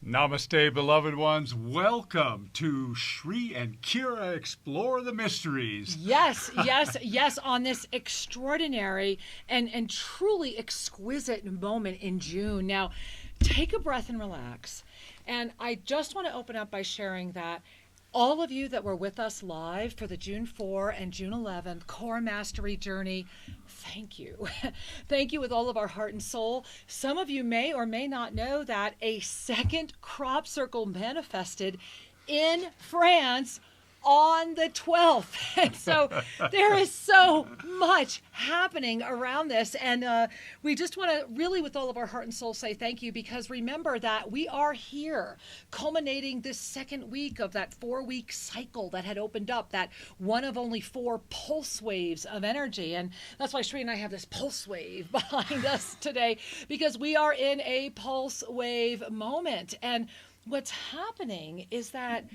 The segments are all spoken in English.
Namaste, beloved ones. Welcome to Shri and Kira Explore the Mysteries. Yes, on this extraordinary and truly exquisite moment in June. Now, take a breath and relax. And I just want to open up by sharing that all of you that were with us live for the June 4 and June 11th Core Mastery Journey, thank you. Thank you with all of our heart and soul. Some of you may or may not know that a second crop circle manifested in France on the 12th. And so there is so much happening around this. And we just want to really, with all of our heart and soul, say thank you, because remember that we are here culminating this second week of that 4-week cycle that had opened up, that one of only 4 pulse waves of energy. And that's why Shri and I have this pulse wave behind us today, because we are in a pulse wave moment. And what's happening is that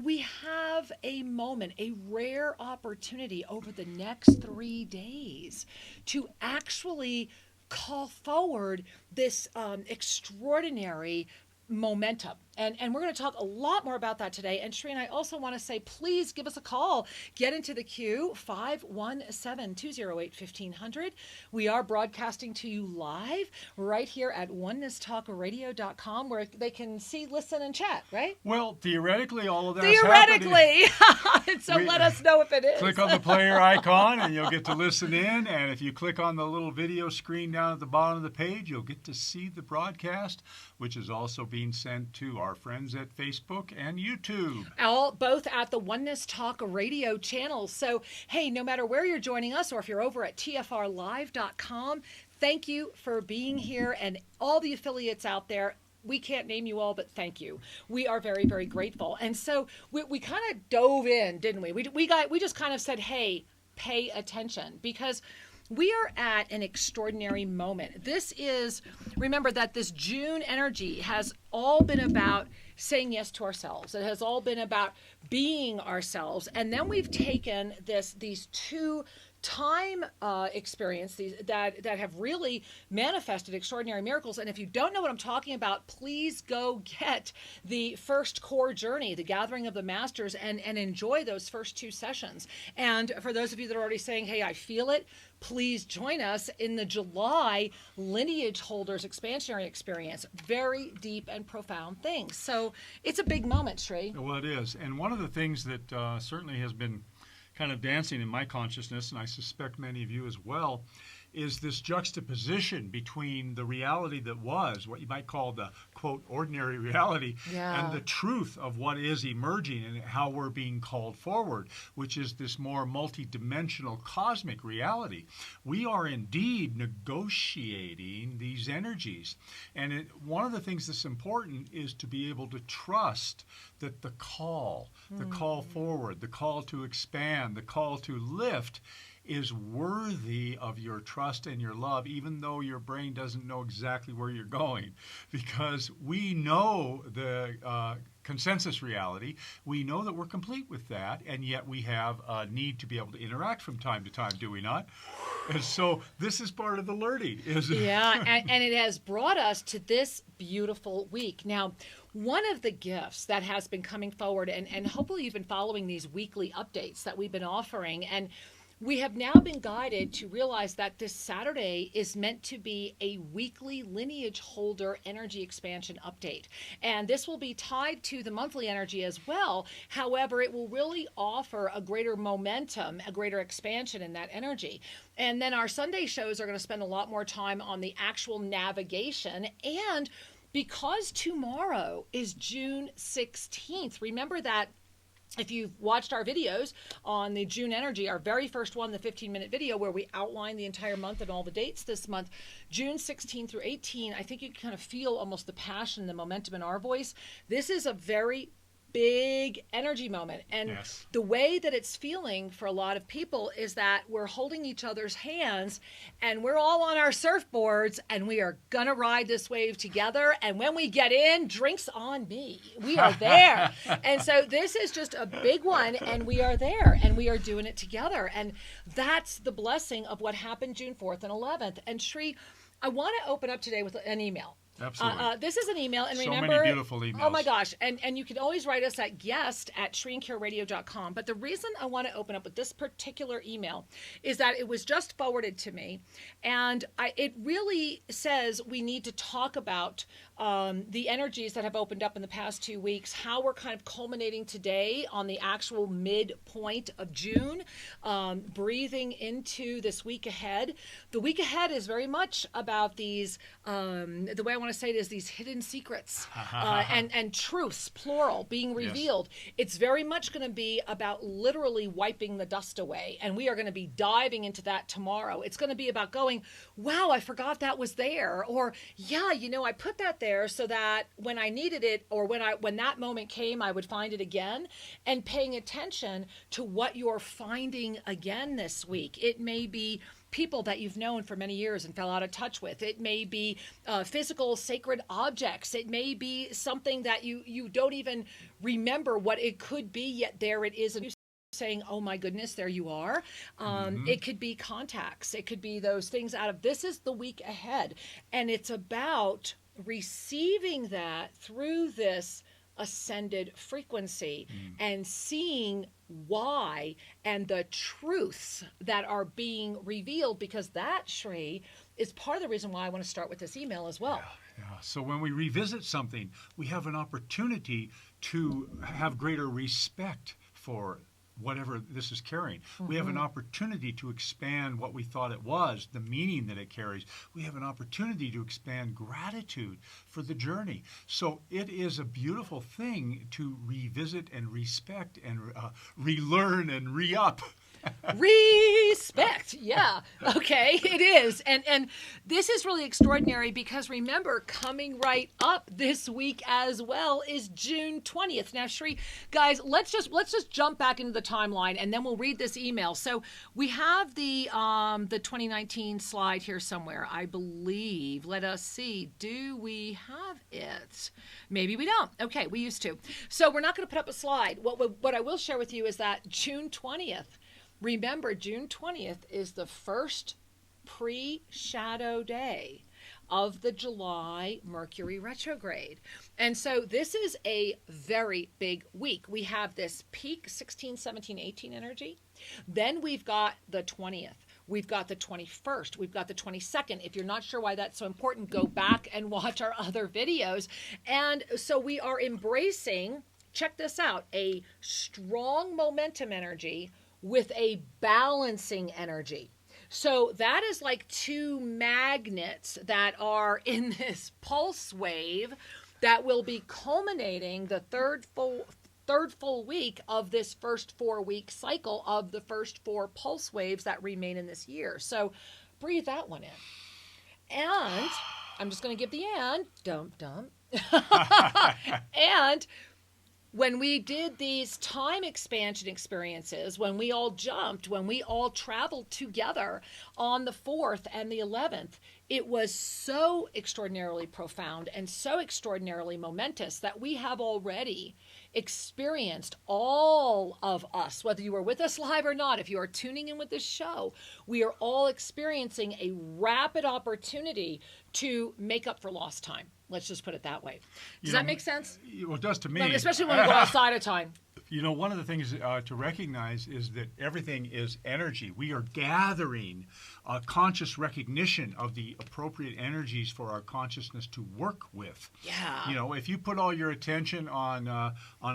we have a moment, a rare opportunity over the next 3 days to actually call forward this extraordinary momentum. And we're going to talk a lot more about that today. And Shri and I also want to say, please give us a call. Get into the queue, 517-208-1500. We are broadcasting to you live right here at onenesstalkradio.com, where they can see, listen, and chat, right? Well, theoretically, all of that Theoretically. So let us know if it is. Click on the player icon and you'll get to listen in. And if you click on the little video screen down at the bottom of the page, you'll get to see the broadcast, which is also being sent to our friends at Facebook and YouTube. Both at the Oneness Talk Radio channel. So, hey, no matter where you're joining us, or if you're over at tfrlive.com, thank you for being here, and all the affiliates out there. We can't name you all, but thank you. We are very, very grateful. And so we kind of dove in, didn't we? We just kind of said, hey, pay attention, because we are at an extraordinary moment. This is, remember that this June energy has all been about saying yes to ourselves. It has all been about being ourselves. And then we've taken these 2 time experience that have really manifested extraordinary miracles. And if you don't know what I'm talking about, please go get the first core journey, the Gathering of the Masters, and enjoy those first 2 sessions. And for those of you that are already saying, hey, I feel it, please join us in the July Lineage Holders Expansionary Experience. Very deep and profound things. So it's a big moment, Shri. Well, it is. And one of the things that certainly has been kind of dancing in my consciousness, and I suspect many of you as well, is this juxtaposition between the reality that was, what you might call the, quote, ordinary reality, and the truth of what is emerging and how we're being called forward, which is this more multidimensional cosmic reality. We are indeed negotiating these energies. And one of the things that's important is to be able to trust that the call forward, the call to expand, the call to lift is worthy of your trust and your love, even though your brain doesn't know exactly where you're going. Because we know the consensus reality, we know that we're complete with that, and yet we have a need to be able to interact from time to time, do we not? And so this is part of the learning. Yeah, and it has brought us to this beautiful week. Now, one of the gifts that has been coming forward, and hopefully you've been following these weekly updates that we've been offering, and we have now been guided to realize that this Saturday is meant to be a weekly lineage holder energy expansion update. And this will be tied to the monthly energy as well. However, it will really offer a greater momentum, a greater expansion in that energy. And then our Sunday shows are going to spend a lot more time on the actual navigation. And because tomorrow is June 16th, remember that if you've watched our videos on the June energy, our very first one, the 15-minute video where we outline the entire month and all the dates this month, June 16 through 18, I think you can kind of feel almost the passion, the momentum in our voice. This is a very big energy moment. And the way that it's feeling for a lot of people is that we're holding each other's hands and we're all on our surfboards and we are going to ride this wave together. And when we get in, drinks on me. We are there. And so this is just a big one, and we are there and we are doing it together. And that's the blessing of what happened June 4th and 11th. And Shri, I want to open up today with an email. Absolutely. This is an email, and So remember, many beautiful emails. Oh my gosh, and you can always write us at guest@shrinkyourradio.com. But the reason I want to open up with this particular email is that it was just forwarded to me, and it really says we need to talk about the energies that have opened up in the past 2 weeks, how we're kind of culminating today on the actual midpoint of June, breathing into this week ahead. The week ahead is very much about these, the way I want to say it is these hidden secrets and truths, plural, being revealed. Yes. It's very much going to be about literally wiping the dust away. And we are going to be diving into that tomorrow. It's going to be about going, wow, I forgot that was there. Or, yeah, I put that there so that when I needed it or when that moment came, I would find it again. And paying attention to what you're finding again this week. It may be people that you've known for many years and fell out of touch with. It may be physical sacred objects. It may be something that you don't even remember what it could be, yet there it is. And you saying, oh my goodness, there you are. It could be contacts. It could be those things out of, this is the week ahead. And it's about receiving that through this ascended frequency and seeing why and the truths that are being revealed, because that, Shri, is part of the reason why I want to start with this email as well. Yeah. So when we revisit something, we have an opportunity to have greater respect for whatever this is carrying. We have an opportunity to expand what we thought it was, the meaning that it carries. We have an opportunity to expand gratitude for the journey. So it is a beautiful thing to revisit and respect and relearn and re-up. Respect. Yeah. Okay. It is. And this is really extraordinary because remember, coming right up this week as well is June 20th. Now, Shri, guys, let's just jump back into the timeline and then we'll read this email. So we have the 2019 slide here somewhere, I believe. Let us see. Do we have it? Maybe we don't. Okay. We used to. So we're not going to put up a slide. What I will share with you is that June 20th, remember, June 20th is the first pre-shadow day of the July Mercury retrograde. And so this is a very big week. We have this peak 16, 17, 18 energy. Then we've got the 20th. We've got the 21st. We've got the 22nd. If you're not sure why that's so important, go back and watch our other videos. And so we are embracing, check this out, a strong momentum energy with a balancing energy. So that is like two magnets that are in this pulse wave that will be culminating the third full week of this first 4-week cycle of the first 4 pulse waves that remain in this year. So breathe that one in. And I'm just going to give the dump. And when we did these time expansion experiences, when we all jumped, when we all traveled together on the 4th and the 11th, it was so extraordinarily profound and so extraordinarily momentous that we have already experienced, all of us, whether you were with us live or not, if you are tuning in with this show, we are all experiencing a rapid opportunity to make up for lost time. Let's just put it that way. Does that make sense? Well, it does to me. Especially when we go outside of time. One of the things to recognize is that everything is energy. We are gathering a conscious recognition of the appropriate energies for our consciousness to work with. Yeah. If you put all your attention on a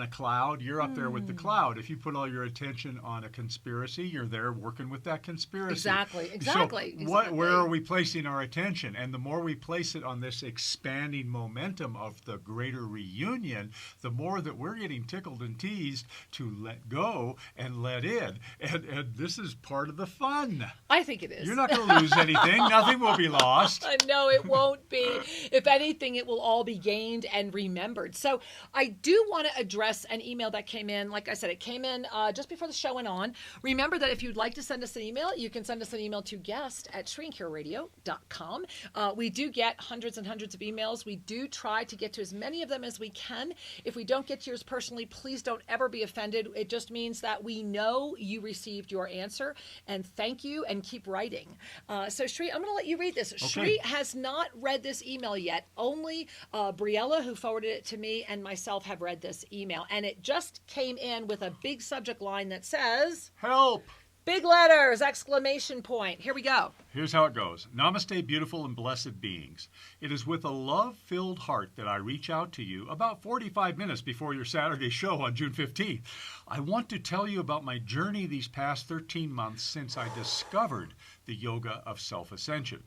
cloud, you're up there with the cloud. If you put all your attention on a conspiracy, you're there working with that conspiracy. Exactly. So where are we placing our attention? And the more we place it on this expanding momentum of the greater reunion, the more that we're getting tickled and teased to let go and let in. And this is part of the fun. I think it is. You're not going to lose anything. Nothing will be lost. No, it won't be. If anything, it will all be gained and remembered. So I do want to address an email that came in. Like I said, it came in just before the show went on. Remember that if you'd like to send us an email, you can send us an email to guest@shrinkyourradio.com. We do get hundreds and hundreds of emails. We do try to get to as many of them as we can. If we don't get to yours personally, please don't ever be offended. It just means that we know you received your answer, and thank you, and keep writing. So Shri, I'm going to let you read this. Okay. Shri has not read this email yet. Only Briella, who forwarded it to me, and myself have read this email. And it just came in with a big subject line that says, Help! big letters, exclamation point. Here we go. Here's how it goes. Namaste, beautiful and blessed beings. It is with a love-filled heart that I reach out to you about 45 minutes before your Saturday show on June 15th. I want to tell you about my journey these past 13 months since I discovered the yoga of self-ascension.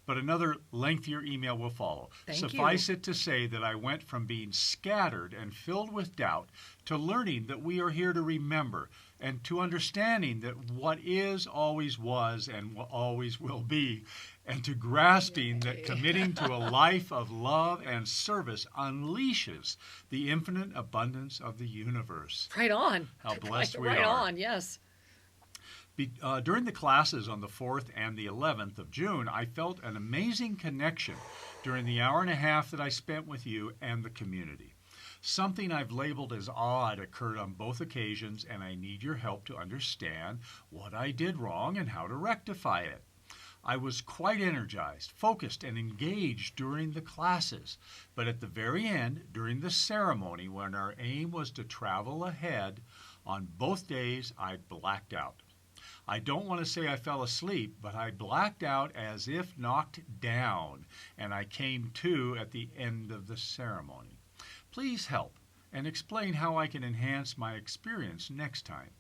But another lengthier email will follow. Suffice it to say that I went from being scattered and filled with doubt to learning that we are here to remember, and to understanding that what is always was and always will be, and to grasping that committing to a life of love and service unleashes the infinite abundance of the universe. Right on. How blessed we are. Right on, yes. During the classes on the 4th and the 11th of June, I felt an amazing connection during the hour and a half that I spent with you and the community. Something I've labeled as odd occurred on both occasions, and I need your help to understand what I did wrong and how to rectify it. I was quite energized, focused, and engaged during the classes, but at the very end, during the ceremony, when our aim was to travel ahead, on both days I blacked out. I don't want to say I fell asleep, but I blacked out as if knocked down, and I came to at the end of the ceremony. Please help and explain how I can enhance my experience next time.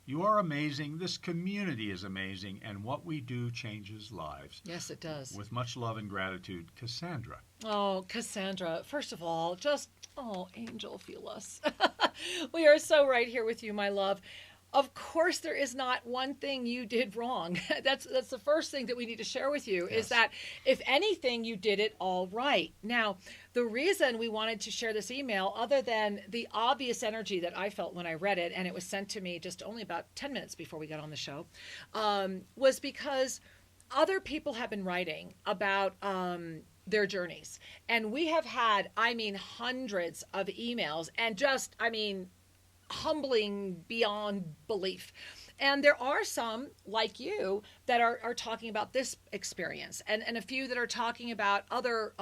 You are amazing, this community is amazing, and what we do changes lives. Yes, it does. With much love and gratitude, Cassandra. Oh, Cassandra, first of all, angel, feel us. We are so right here with you, my love. Of course, there is not one thing you did wrong. That's the first thing that we need to share with you, yes. Is that if anything, you did it all right. Now, the reason we wanted to share this email, other than the obvious energy that I felt when I read it, and it was sent to me just only about 10 minutes before we got on the show, was because other people have been writing about their journeys. And we have had, hundreds of emails, and just, humbling beyond belief. And there are some, like you, that are talking about this experience, and a few that are talking about other,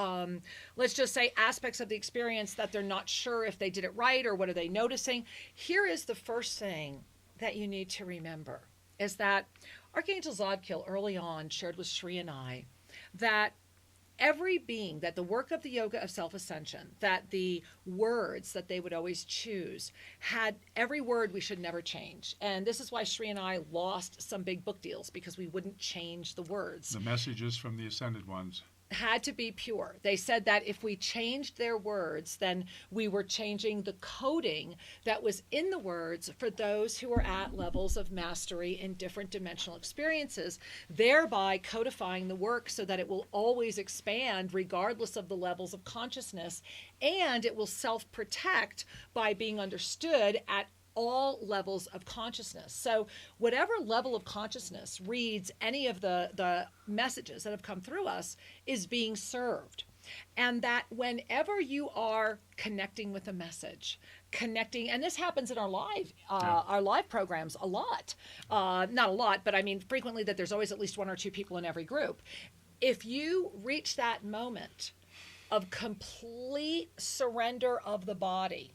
let's just say, aspects of the experience that they're not sure if they did it right or what are they noticing. Here is the first thing that you need to remember, is that Archangel Zadkiel early on shared with Shri and I that every being, that the work of the yoga of self-ascension, that the words that they would always choose, had every word we should never change. And this is why Shri and I lost some big book deals, because we wouldn't change the words. The messages from the Ascended Ones had to be pure. They said that if we changed their words, then we were changing the coding that was in the words for those who are at levels of mastery in different dimensional experiences, thereby codifying the work so that it will always expand regardless of the levels of consciousness, and it will self-protect by being understood at all levels of consciousness. So whatever level of consciousness reads any of the messages that have come through us is being served. And that whenever you are connecting with a message, and this happens in our live programs a lot, not a lot, but frequently, that there's always at least one or two people in every group. If you reach that moment of complete surrender of the body,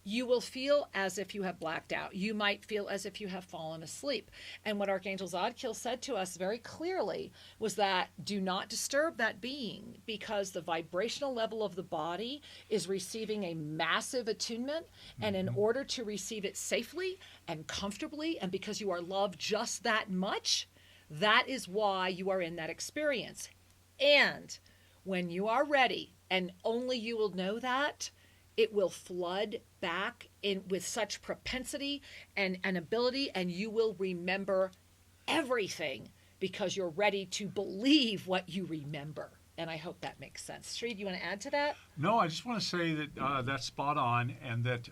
you will feel as if you have blacked out. You might feel as if you have fallen asleep. And what Archangel Zadkiel said to us very clearly was that do not disturb that being, because the vibrational level of the body is receiving a massive attunement. And in order to receive it safely and comfortably, and because you are loved just that much, that is why you are in that experience. And when you are ready, and only you will know that, it will flood back in with such propensity and ability, and you will remember everything because you're ready to believe what you remember. And I hope that makes sense. Sri, do you want to add to that? No, I just want to say that that's spot on, and that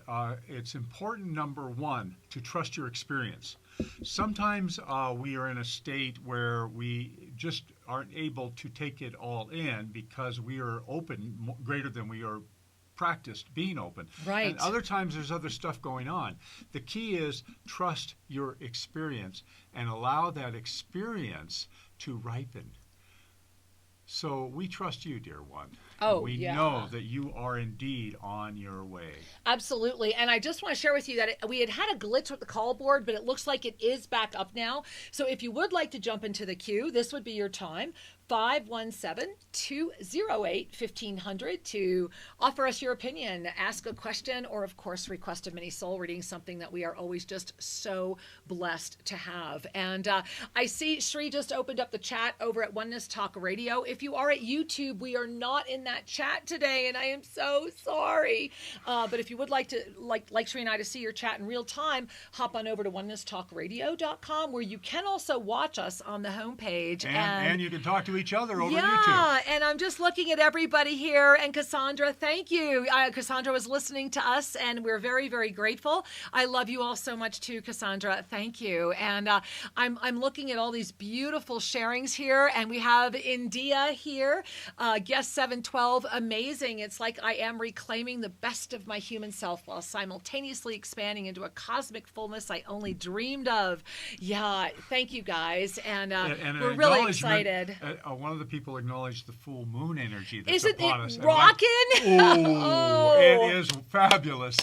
it's important, number one, to trust your experience. Sometimes we are in a state where we just aren't able to take it all in because we are open greater than we are practiced being open. Right. And other times there's other stuff going on. The key is trust your experience and allow that experience to ripen. So we trust you, dear one. Oh, we yeah. know that you are indeed on your way. Absolutely. And I just want to share with you that we had a glitch with the call board, but it looks like it is back up now. So if you would like to jump into the queue, this would be your time. 517-208-1500 to offer us your opinion, ask a question, or of course request a mini soul reading, something that we are always just so blessed to have. And I see Shri just opened up the chat over at Oneness Talk Radio. If you are at YouTube, we are not in that chat today, and I am so sorry. But if you would like to, like Shri and I, to see your chat in real time, hop on over to onenesstalkradio.com, where you can also watch us on the homepage. And you can talk to each other over yeah, YouTube. And I'm just looking at everybody here. And Cassandra, thank you. Cassandra was listening to us, and we're very, very grateful. I love you all so much too, Cassandra. Thank you. And I'm looking at all these beautiful sharings here, and we have India here, guest 712. Amazing. It's like I am reclaiming the best of my human self while simultaneously expanding into a cosmic fullness I only dreamed of. Yeah, thank you guys. And we're really excited. One of the people acknowledged the full moon energy that's Isn't upon it us. rocking? Oh, it is fabulous.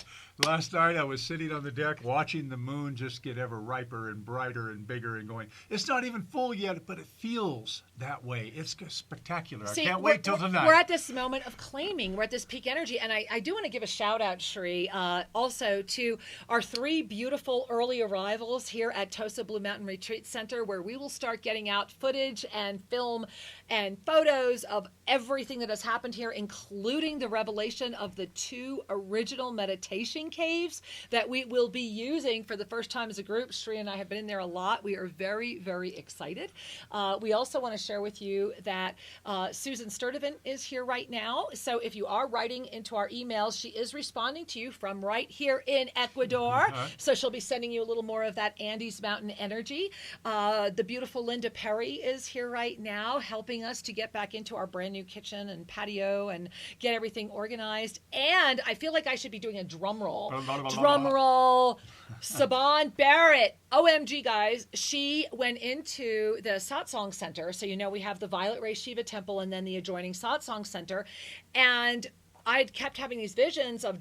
Last night I was sitting on the deck watching the moon just get ever riper and brighter and bigger and going, it's not even full yet, but it feels that way. It's spectacular. See, I can't wait till tonight. We're at this moment of claiming. We're at this peak energy. And I do want to give a shout out, Shri, also to our 3 beautiful early arrivals here at Tosa Blue Mountain Retreat Center, where we will start getting out footage and film and photos of everything that has happened here, including the revelation of the 2 original meditation caves that we will be using for the first time as a group. Shri and I have been in there a lot. We are very, very excited. We also want to share with you that Susan Sturdivant is here right now. So if you are writing into our emails, she is responding to you from right here in Ecuador. So she'll be sending you a little more of that Andes Mountain energy. The beautiful Linda Perry is here right now, helping us to get back into our brand new kitchen and patio and get everything organized. And I feel like I should be doing a drum roll. Drum roll. Saban Barrett. OMG, guys. She went into the Satsang Center. So, you know, we have the Violet Ray Shiva Temple and then the adjoining Satsang Center. And I'd kept having these visions of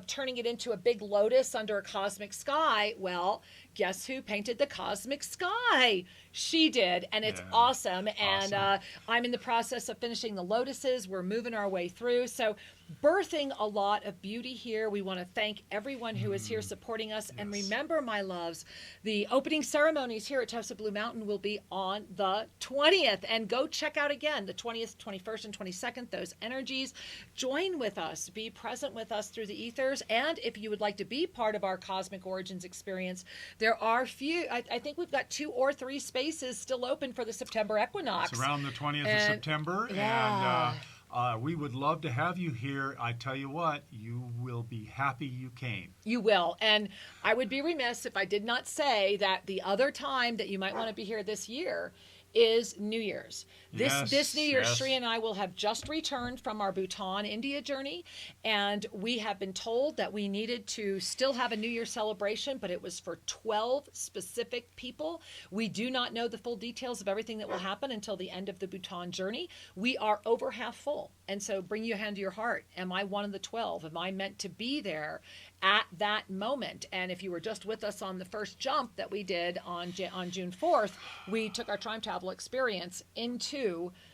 turning it into a big lotus under a cosmic sky. Well, guess who painted the cosmic sky? She did, and it's awesome. And I'm in the process of finishing the lotuses. We're moving our way through. So birthing a lot of beauty here. We want to thank everyone who is here supporting us. And remember, my loves, the opening ceremonies here at Tosa Blue Mountain will be on the 20th. And go check out again the 20th, 21st, and 22nd, those energies. Join with us. Be present with us through the ethers. And if you would like to be part of our Cosmic Origins experience, there are I think we've got 2 or 3 spaces still open for the September equinox. It's around the 20th of September. Yeah. And we would love to have you here. I tell you what, you will be happy you came. You will. And I would be remiss if I did not say that the other time that you might want to be here this year is New Year's. This New Year, Shri and I will have just returned from our Bhutan, India journey, and we have been told that we needed to still have a New Year celebration, but it was for 12 specific people. We do not know the full details of everything that will happen until the end of the Bhutan journey. We are over half full, and so bring your hand to your heart. Am I one of the 12? Am I meant to be there at that moment? And if you were just with us on the first jump that we did on June 4th, we took our time travel experience into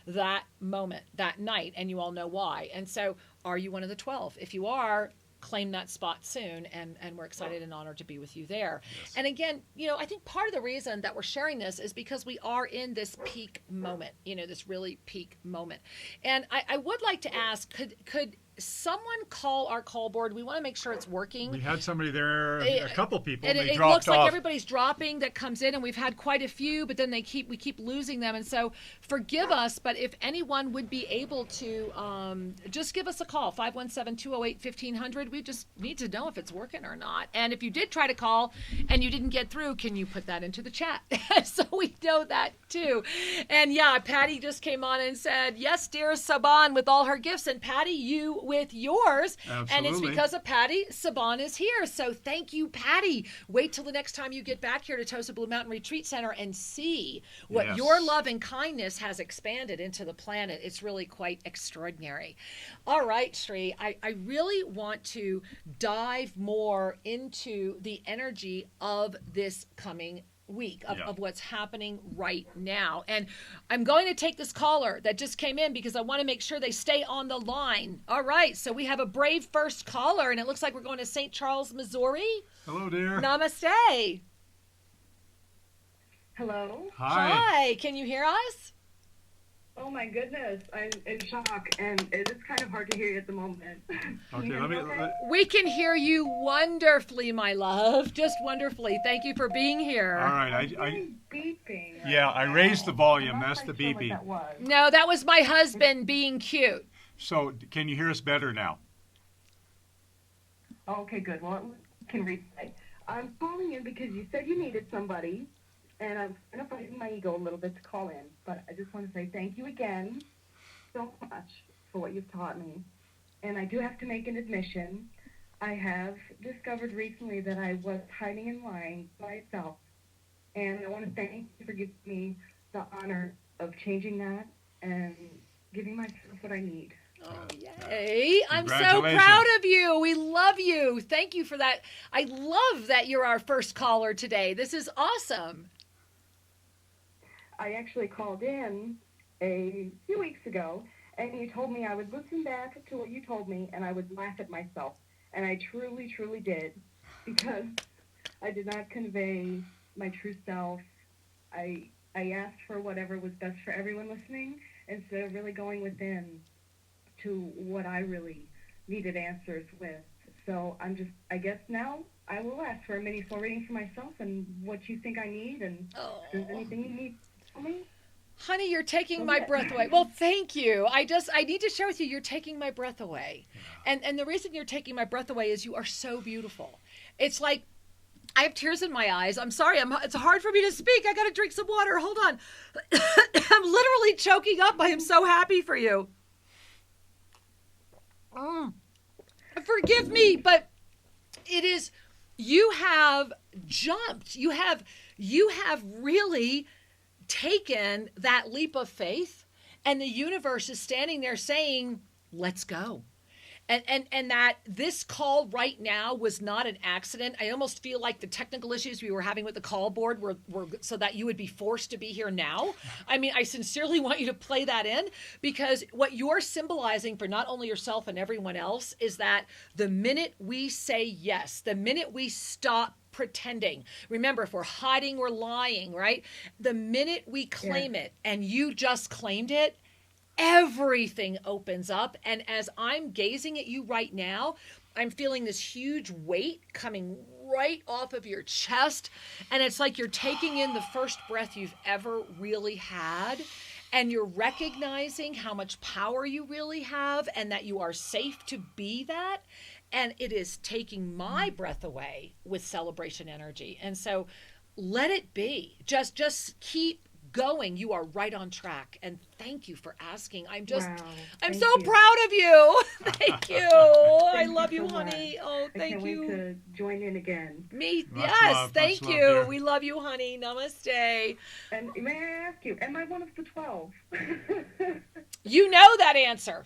that moment, that night, and you all know why. And so are you one of the 12? If you are, claim that spot soon, and we're excited and honored to be with you there. And again, you know, I think part of the reason that we're sharing this is because we are in this peak moment, you know, this really peak moment. And I would like to ask, could someone call our call board? We want to make sure it's working. We had somebody there, a couple people, and they it dropped looks like off. Everybody's dropping that comes in, and we've had quite a few, but then we keep losing them. And so forgive us, but if anyone would be able to just give us a call, 517-208-1500. We just need to know if it's working or not. And if you did try to call and you didn't get through, can you put that into the chat so we know that too? And yeah, Patty just came on and said, yes, dear Saban, with all her gifts. And Patty, you with yours. Absolutely. And it's because of Patty Saban is here. So thank you, Patty. Wait till the next time you get back here to Tosa Blue Mountain Retreat Center and see what Yes. your love and kindness has expanded into the planet. It's really quite extraordinary. All right, Sri, I really want to dive more into the energy of this coming week of what's happening right now. And I'm going to take this caller that just came in because I want to make sure they stay on the line. All right, so we have a brave first caller, and it looks like we're going to St. Charles, Missouri. Hello, dear. Namaste. Hello. Hi. Can you hear us? Oh my goodness, I'm in shock, and it is kind of hard to hear you at the moment. Okay, We can hear you wonderfully, my love. Just wonderfully. Thank you for being here. all right. I beeping. Yeah, I raised the volume. That's the beeping. beeping. That was. No, that was my husband being cute. So, can you hear us better now? Oh, okay, good. Well, I can replay. I'm calling in because you said you needed somebody, and I'm kind of fighting my ego a little bit to call in. But I just want to say thank you again so much for what you've taught me. And I do have to make an admission. I have discovered recently that I was hiding and lying by myself. And I want to thank you for giving me the honor of changing that and giving myself what I need. Oh, yay. I'm so Congratulations. proud of you. We love you. Thank you for that. I love that you're our first caller today. This is awesome. I actually called in a few weeks ago, and you told me I would listen back to what you told me, and I would laugh at myself. And I truly, truly did, because I did not convey my true self. I asked for whatever was best for everyone listening, instead of really going within to what I really needed answers with. So I guess now I will ask for a mini soul reading for myself and what you think I need, and if there's anything you need for me. Honey, you're taking my breath away. Well, thank you. I need to share with you, you're taking my breath away. And the reason you're taking my breath away is you are so beautiful. It's like, I have tears in my eyes. I'm sorry. It's hard for me to speak. I got to drink some water. Hold on. I'm literally choking up. I am so happy for you. Forgive me, but it is, you have jumped. You have really taken that leap of faith, and the universe is standing there saying, let's go. And that this call right now was not an accident. I almost feel like the technical issues we were having with the call board were so that you would be forced to be here now. I mean, I sincerely want you to play that in, because what you're symbolizing for not only yourself and everyone else is that the minute we say yes, the minute we stop pretending. Remember, if we're hiding, we're lying, right? The minute we claim it, and you just claimed it, everything opens up. And as I'm gazing at you right now, I'm feeling this huge weight coming right off of your chest. And it's like you're taking in the first breath you've ever really had. And you're recognizing how much power you really have, and that you are safe to be that. And it is taking my breath away with celebration energy. And so let it be. Just keep going. You are right on track. And thank you for asking. I'm so proud of you. Thank you. I love you, so honey. much. Oh, thank I can't you. wait to join in again. Me, Much yes. love, Thank much you. love, dear. We love you, honey. Namaste. And may I ask you, am I one of the 12? You know that answer.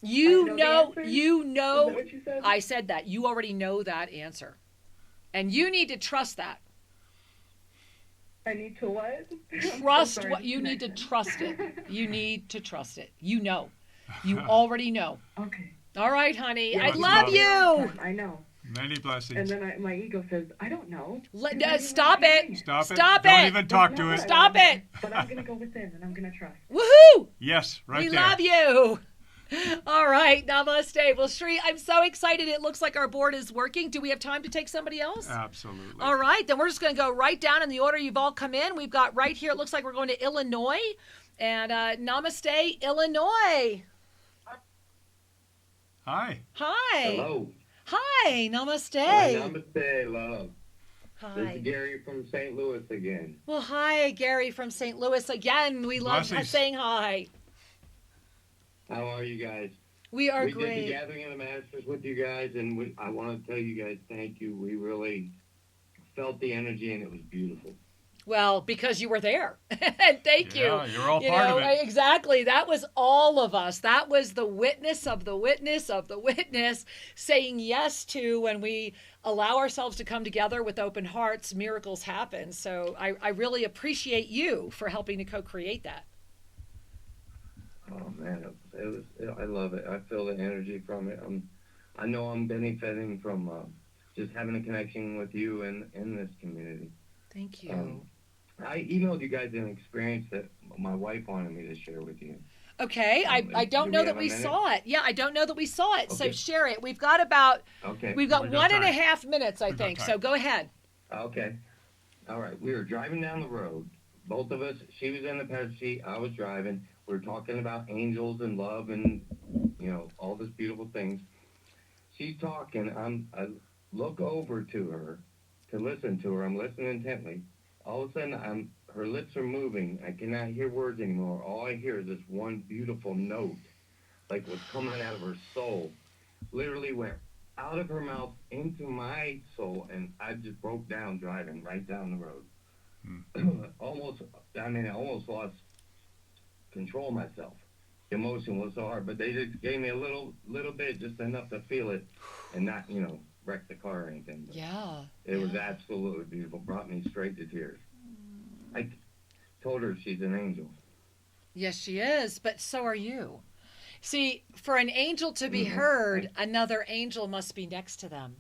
know the answer? You know. Is that what you said? I said that. You already know that answer. And you need to trust that. I need to what? Trust what you need to trust it. You need to trust it. You know. You already know. Okay. All right, honey. Yeah, I much love love. you. I know. Many And blessings. then my ego says, I don't know. Stop it. Stop it. Stop Don't it. even talk to it. Stop it. But I'm going to go within, and I'm going to trust. Woohoo! Yes, right We there. love you. All right. Namaste. Well, Sri, I'm so excited. It looks like our board is working. Do we have time to take somebody else? Absolutely. All right. Then we're just going to go right down in the order you've all come in. We've got right here, it looks like we're going to Illinois. And namaste, Illinois. Hi. Hi. Hello. Hi. Namaste. Hi, namaste, love. This Hi. is Gary from St. Louis again. Well, hi, Gary from St. Louis again. We love Blessings. saying hi. How are you guys? We are We great. did the Gathering of the Masters with you guys, and I want to tell you guys thank you. We really felt the energy, and it was beautiful. Well, because you were there. And thank you. Yeah, you're all part of it. Exactly. That was all of us. That was the witness of the witness of the witness saying yes to when we allow ourselves to come together with open hearts, miracles happen. So I really appreciate you for helping to co-create that. Oh man, I love it. I feel the energy from it. I know I'm benefiting from just having a connection with you and in this community. Thank you. I emailed you guys an experience that my wife wanted me to share with you. Okay, I don't know that we saw it. Yeah, I don't know that we saw it. Okay. So share it. We've got about We got 1.5 minutes, I We've got think. time. So go ahead. Okay. All right. We were driving down the road. Both of us. She was in the passenger seat. I was driving. We were talking about angels and love and all these beautiful things. She's talking. I look over to her to listen to her. I'm listening intently. All of a sudden, her lips are moving. I cannot hear words anymore. All I hear is this one beautiful note, like was coming out of her soul. Literally went out of her mouth into my soul, and I just broke down driving right down the road. I almost lost control of myself. The emotion was so hard, but they just gave me a little bit, just enough to feel it, and not, wreck the car or anything. But Yeah. it was absolutely beautiful. Brought me straight to tears. I told her she's an angel. Yes, she is, but so are you. See, for an angel to be heard, another angel must be next to them.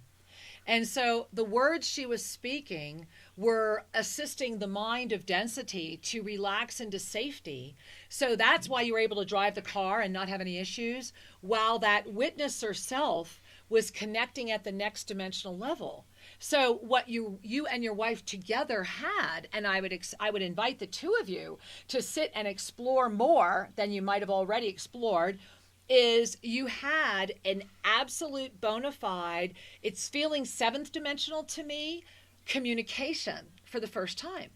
And so the words she was speaking were assisting the mind of density to relax into safety. So that's why you were able to drive the car and not have any issues, while that witnesser self was connecting at the next dimensional level. So what you and your wife together had, and I would invite the two of you to sit and explore more than you might have already explored, is you had an absolute bona fide, it's feeling seventh dimensional to me, communication for the first time.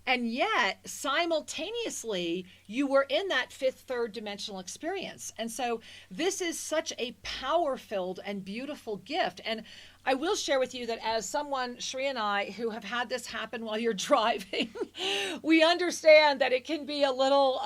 And yet, simultaneously, you were in that fifth, third dimensional experience. And so this is such a power-filled and beautiful gift. And I will share with you that as someone, Shri and I, who have had this happen while you're driving, we understand that it can be a little,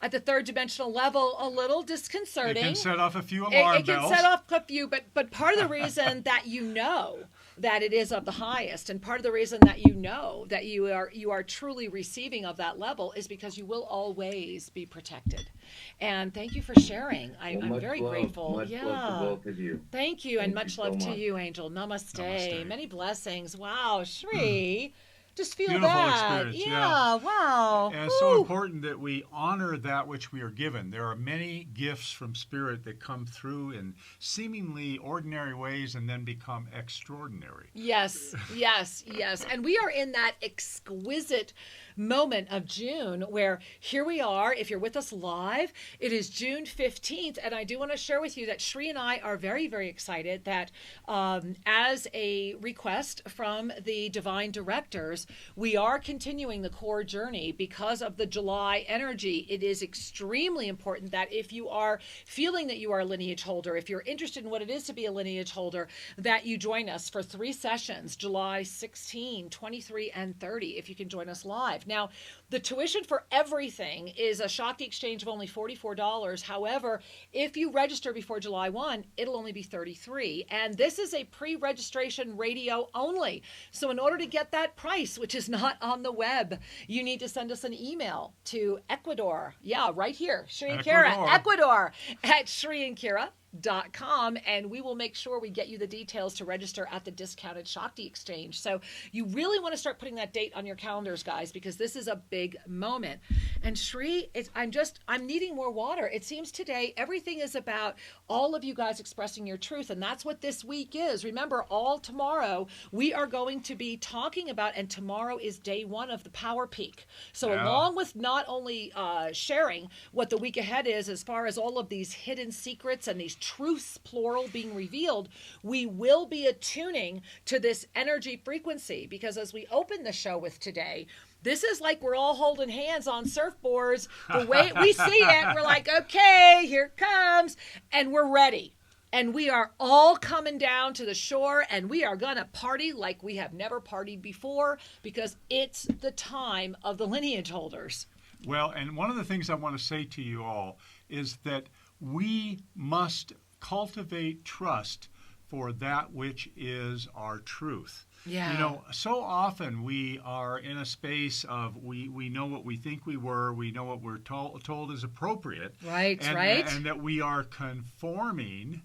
at the third dimensional level, a little disconcerting. It can set off a few alarm bells. It can set off a few, but part of the reason that you know that it is of the highest, and part of the reason that you know that you are truly receiving of that level is because you will always be protected. And thank you for sharing. I'm very grateful. Much love to both of you. Thank you, and much love to much. you, Angel. Namaste. Namaste. Many blessings. Wow, Shri. Just feel Beautiful that. experience, Yeah, wow. And it's so important that we honor that which we are given. There are many gifts from Spirit that come through in seemingly ordinary ways and then become extraordinary. Yes, yes, yes. And we are in that exquisite moment of June where here we are. If you're with us live, it is June 15th. And I do want to share with you that Shri and I are very, very excited that as a request from the Divine Directors, we are continuing the core journey because of the July energy. It is extremely important that if you are feeling that you are a lineage holder, if you're interested in what it is to be a lineage holder, that you join us for 3 sessions, July 16, 23, and 30, if you can join us live. Now, the tuition for everything is a Shakti exchange of only $44. However, if you register before July 1, it'll only be $33. And this is a pre-registration radio only. So in order to get that price, which is not on the web, you need to send us an email to Ecuador. Yeah, right here, Shri and Kira, Ecuador at shriandkira.com, and we will make sure we get you the details to register at the discounted Shakti exchange. So you really want to start putting that date on your calendars, guys, because this is a big moment. And Shri, I'm needing more water. It seems today everything is about all of you guys expressing your truth, and that's what this week is. Remember, all tomorrow we are going to be talking about, and tomorrow is day 1 of the Power Peak. So along with not only sharing what the week ahead is as far as all of these hidden secrets and these truths, plural, being revealed, we will be attuning to this energy frequency. Because as we open the show with today, this is like we're all holding hands on surfboards. The way we see it, we're like, okay, here it comes, and we're ready. And we are all coming down to the shore, and we are going to party like we have never partied before, because it's the time of the lineage holders. Well, and one of the things I want to say to you all is that we must cultivate trust for that which is our truth. Yeah. You know, so often we are in a space of we know what we think we were, we know what we're told is appropriate. Right, and, right. And that we are conforming.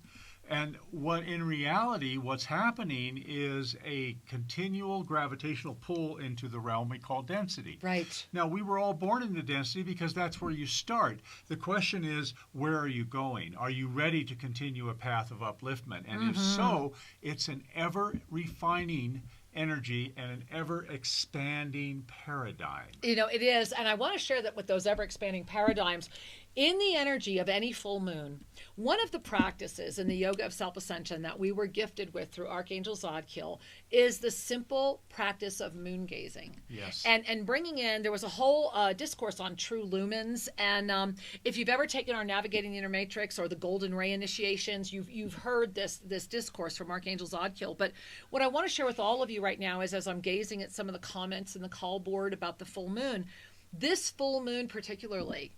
And what in reality, what's happening is a continual gravitational pull into the realm we call density. Right. Now, we were all born into density because that's where you start. The question is, where are you going? Are you ready to continue a path of upliftment? And if so, it's an ever-refining energy and an ever-expanding paradigm. You know, it is. And I want to share that with those ever-expanding paradigms. In the energy of any full moon, one of the practices in the yoga of self-ascension that we were gifted with through Archangel Zadkiel is the simple practice of moon gazing. Yes. And bringing in, there was a whole discourse on true lumens. And if you've ever taken our Navigating the Inner Matrix or the Golden Ray initiations, you've heard this discourse from Archangel Zadkiel. But what I want to share with all of you right now is, as I'm gazing at some of the comments in the call board about the full moon, this full moon particularly,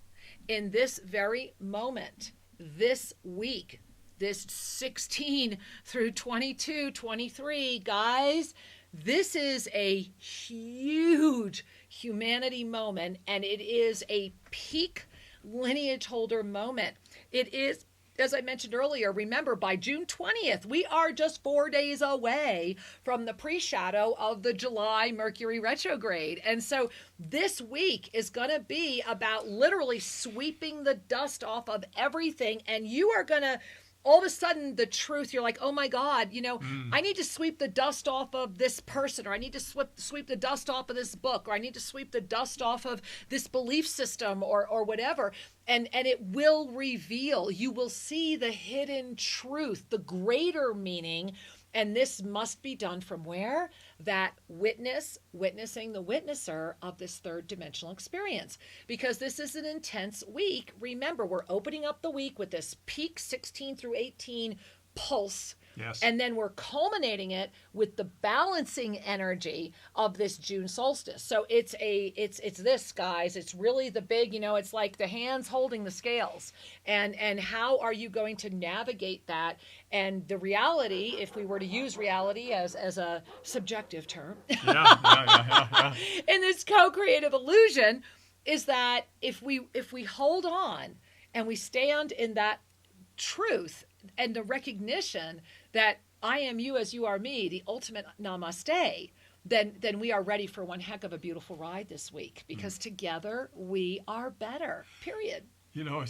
in this very moment, this week, this 16 through 22, 23, guys, this is a huge humanity moment, and it is a peak lineage holder moment. It is, as I mentioned earlier, remember, by June 20th, we are just 4 days away from the pre-shadow of the July Mercury retrograde. And so this week is going to be about literally sweeping the dust off of everything. And you are going to, all of a sudden, the truth, you're like, oh my God, you know, I need to sweep the dust off of this person, or I need to sweep the dust off of this book, or I need to sweep the dust off of this belief system, or whatever. And it will reveal, you will see the hidden truth, the greater meaning. And this must be done from where? That witnessing the witnesser of this third dimensional experience. Because this is an intense week. Remember, we're opening up the week with this peak 16 through 18 pulse. Yes. And then we're culminating it with the balancing energy of this June solstice. So it's this, guys. It's really the big, you know, it's like the hands holding the scales. And how are you going to navigate that? And the reality, if we were to use reality as a subjective term, Yeah. in this co-creative illusion, is that if we hold on and we stand in that truth and the recognition that I am you as you are me, the ultimate namaste, then we are ready for one heck of a beautiful ride this week, because together we are better, period. You know,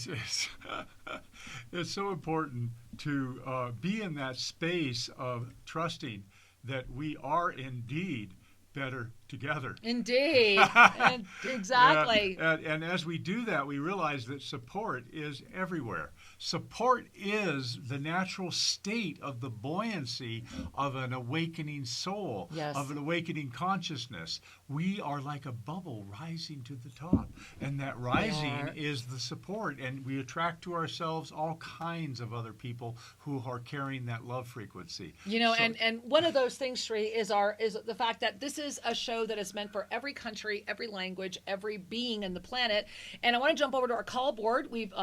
it's so important to be in that space of trusting that we are indeed better together. Indeed. And exactly. And as we do that, we realize that support is everywhere. Support is the natural state of the buoyancy of an awakening soul, Yes. of an awakening consciousness. We are like a bubble rising to the top. And that rising is the support. And we attract to ourselves all kinds of other people who are carrying that love frequency. You know, So- and one of those things, Sri, is the fact that this is a show that is meant for every country, every language, every being in the planet. And I want to jump over to our call board. We've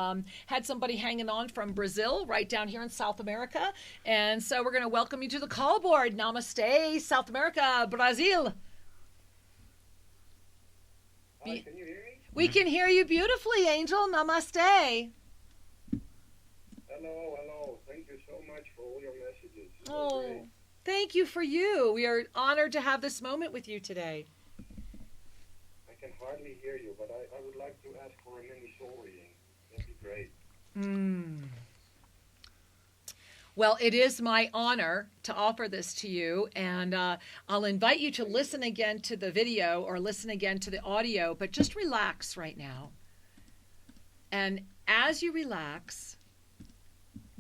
had somebody hanging on from Brazil, right down here in South America. And so we're going to welcome you to the call board. Namaste, South America, Brazil. Hi, can you hear me? We can hear you beautifully, Angel. Namaste. Hello. Thank you so much for all your messages. So Oh, great. thank you for you. We are honored to have this moment with you today. I can hardly hear you, but I would like to ask for a mini soul reading. That'd be great. Well, it is my honor to offer this to you, and I'll invite you to listen again to the video or listen again to the audio, but just relax right now. And as you relax,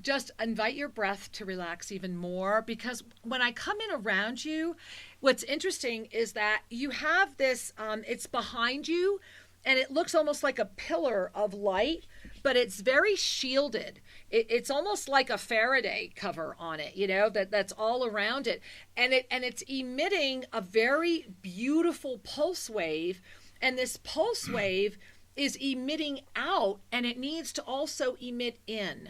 just invite your breath to relax even more, because when I come in around you, what's interesting is that you have this, it's behind you, and it looks almost like a pillar of light, but it's very shielded. It's almost like a Faraday cover on it, that's all around it. And it's emitting a very beautiful pulse wave. And this pulse wave is emitting out, and it needs to also emit in.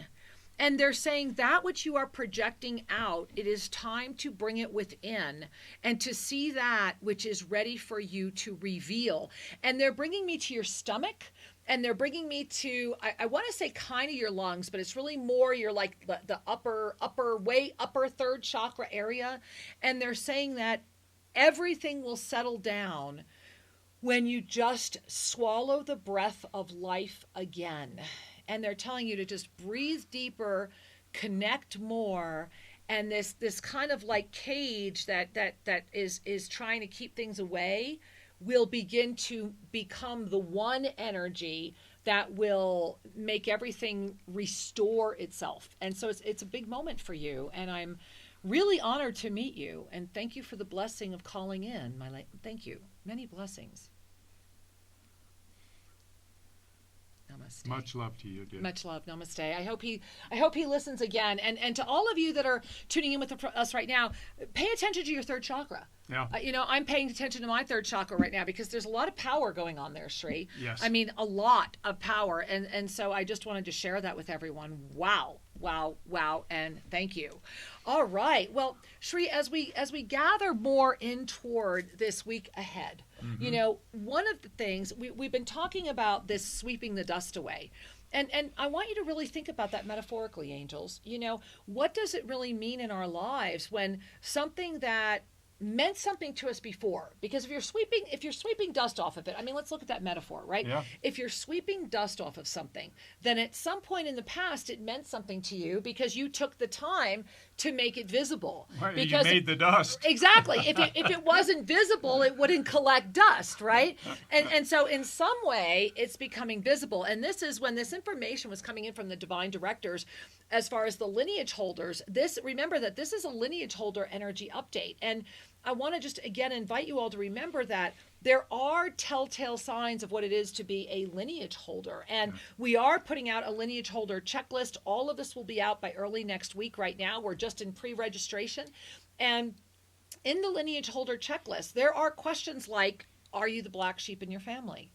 And they're saying that which you are projecting out, it is time to bring it within and to see that which is ready for you to reveal. And they're bringing me to your stomach, and they're bringing me to, I want to say kind of your lungs, but it's really more your like the upper third chakra area. And they're saying that everything will settle down when you just swallow the breath of life again. And they're telling you to just breathe deeper, connect more, and this kind of like cage that is trying to keep things away will begin to become the one energy that will make everything restore itself. And so it's a big moment for you, and I'm really honored to meet you, and thank you for the blessing of calling in. Thank you. Many blessings. Namaste. Much love to you, dear. Much love. Namaste. I hope he listens again. And to all of you that are tuning in with us right now, pay attention to your third chakra. Yeah. I'm paying attention to my third chakra right now because there's a lot of power going on there, Sri. Yes. I mean, a lot of power. And so I just wanted to share that with everyone. Wow. And thank you. All right. Well, Sri, as we gather more in toward this week ahead, one of the things we've been talking about, this sweeping the dust away. And I want you to really think about that metaphorically, angels. What does it really mean in our lives when something that meant something to us before? Because if you're sweeping dust off of it, I mean, let's look at that metaphor, right? Yeah. If you're sweeping dust off of something, then at some point in the past it meant something to you because you took the time to make it visible. Right, because you made the dust. Exactly. If it wasn't visible, it wouldn't collect dust, right? And so in some way it's becoming visible. And this is when this information was coming in from the divine directors as far as the lineage holders. Remember that this is a lineage holder energy update. And I want to just again invite you all to remember that there are telltale signs of what it is to be a lineage holder. And we are putting out a lineage holder checklist. All of this will be out by early next week. Right now, we're just in pre-registration. And in the lineage holder checklist, there are questions like, are you the black sheep in your family?